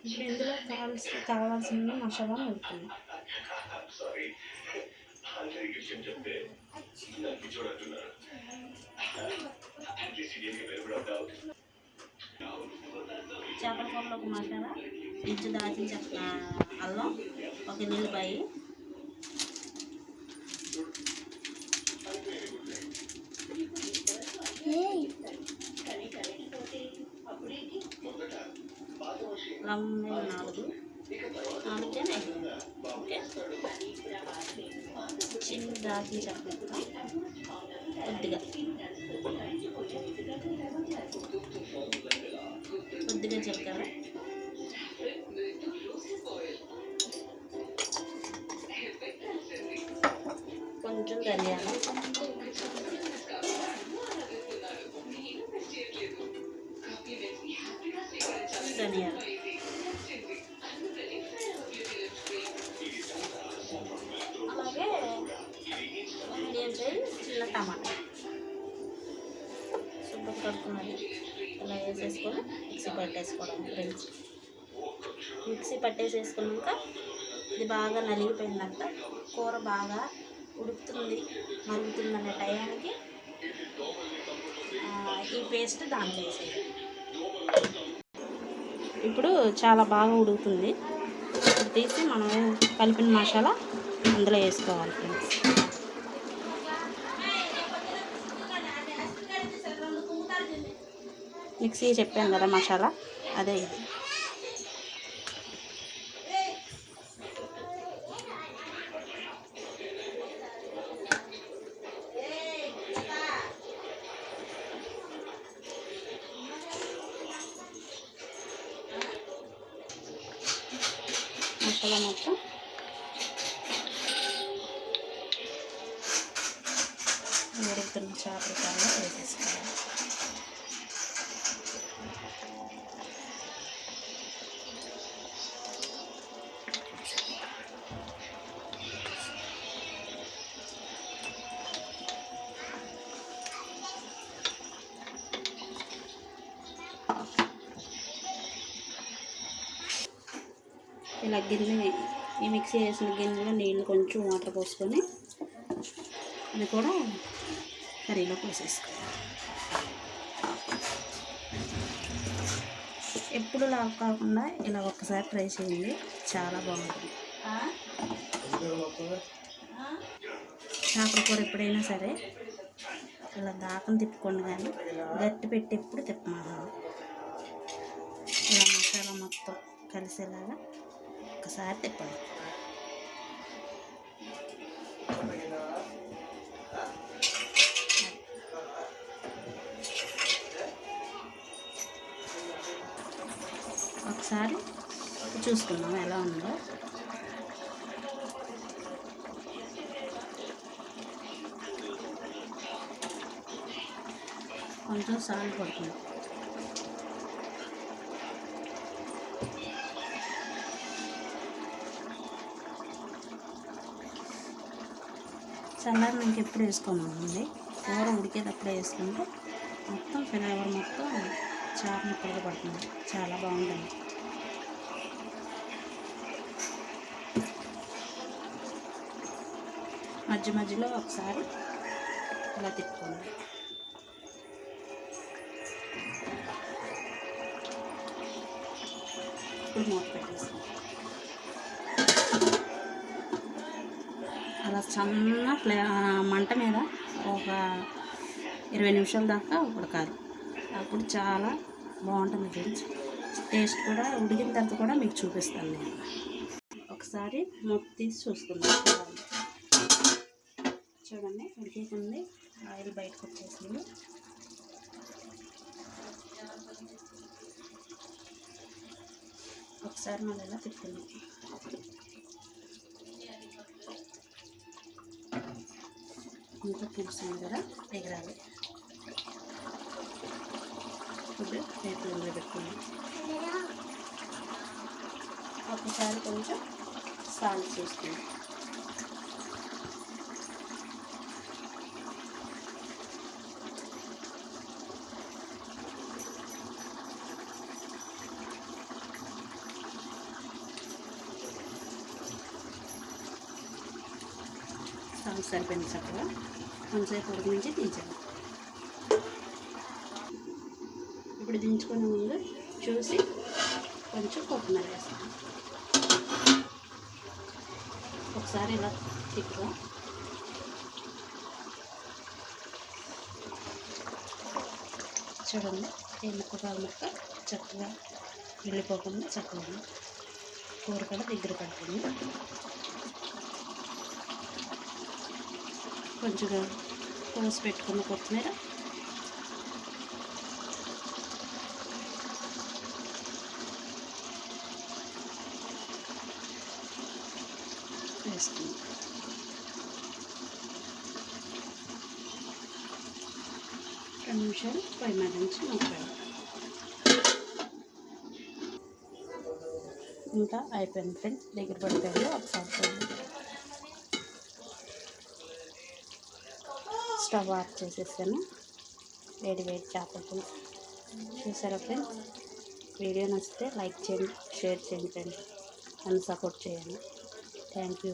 ఇప్పుడు ఇందులో కావాల్సిన మసాలా నలుపుకున్నాం. చేపల కూరలో ఒక మసాలా, ఇంచు దాల్చిన చెక్క, అల్లం, ఒక ఎల్లిపాయ, లవంగాలు 4 ఓకే, చిన్న దాల్చిన చెక్క కొద్దిగా జీలకర్ర, కొంచెం ధనియాలు, అలాగే మీడియం సైజ్ చిన్న టమాటా శుభ్రం కడుక్కున్నది ఇలా వేసేసుకొని మిక్సీ పట్టేసుకోవడం ఫ్రెండ్స్. మిక్సీ పట్టేసేసుకున్నాక ఇది బాగా నలిగిపోయినాక కూర బాగా ఉడుకుతుంది మరుగుతుందనే టయానికి ఈ పేస్ట్ దాంట్లో వేసేది. ఇప్పుడు చాలా బాగా ఉడుకుతుంది. ఇప్పుడు తీసి మనం కలిపిన మసాలా అందులో వేసుకోవాలి ఫ్రెండ్స్. మిక్సీ చెప్పాను కదా మసాలా, అదే ఇది. మసాలా మొత్తం ఉడుకుతున్న చేపల కాయలో వేసేసుకోవాలి. ఇలా గిన్నె, ఈ మిక్సీ వేసిన గిన్నెలో నీళ్ళు కొంచెం వాటర్ పోసుకొని ఇది కూడా కర్రీలో పోసేసుకోవాలి. ఎప్పుడు లావు కాకుండా ఇలా ఒక్కసారి ట్రై చేయండి, చాలా బాగుంటుంది. చేపల కూర ఎప్పుడైనా సరే ఇలా దాకం తిప్పుకోండి, కానీ గట్టి పెట్టి ఎప్పుడు తిప్పమన్నాను. ఇలా మసాలా మొత్తం కలిసేలాగా ఒకసారి తిప్పండి. ఒకసారి చూసుకుందాం ఎలా ఉందో. కొంచెం సాల్ట్ పడుతుంది. చల్లారి ఇంక ఎప్పుడు వేసుకోమండి, కూర ఉడికేటప్పుడు వేసుకుంటే మొత్తం ఫ్లేవర్ మొత్తం చేప ముక్కలుగా పడుతుంది, చాలా బాగుంటుంది. మధ్య మధ్యలో ఒకసారి ఇలా తిప్పుకోండి. ఇప్పుడు మూత పెట్టేసుకోండి. అలా సన్న మంట మీద ఒక 20 నిమిషాల దాకా ఉడకాలి. అప్పుడు చాలా బాగుంటుంది ఫ్రెండ్స్. టేస్ట్ కూడా ఉడికిన తర్వాత కూడా మీకు చూపిస్తాను నేను. ఒకసారి మూత తీసి చూసుకుందాం. చూడండి ఉడికేసింది, ఆయిల్ బయటకు వచ్చేసింది. ఒకసారి మళ్ళీ ఇలా తిప్పుకుందాం. ఇంకా పులుసు కదా ఎగరాలి. ఇప్పుడు చేతులు పెట్టుకుందాం. ఒకసారి కొంచెం సాల్ట్ చేసుకుందాం. సరిపోయింది చక్కగా. కొంతసేపు ఉడికించి తీసేయాలి. ఇప్పుడు దించుకునే ముందు చూసి కొంచెం కొత్తిమీర వేస్తాను. ఒకసారి ఇలా తిప్పుగా చూడండి. ఈ ముక్కకాలు ముక్క చక్కగా వెళ్ళిపోకుండా చక్కగా కూర కూడా దగ్గర పడుతుంది. కొంచెంగా కోసి పెట్టుకున్న కొత్తిమీర వేస్తుంది. రెండు నిమిషాలు పొయ్యి మీద నుంచి మగ్గాలి. ఇంకా అయిపోయింది ఫ్రెండ్స్, దగ్గర పడిపోయింది. ఒకసారి స్టవ్ ఆఫ్ చేసేసాను. వేడి వేడి చేపల పులుసు చూసారా ఫ్రెండ్స్. వీడియో నచ్చితే లైక్ చేయండి, షేర్ చేయండి ఫ్రెండ్స్, నన్ను సపోర్ట్ చేయండి. Thank you.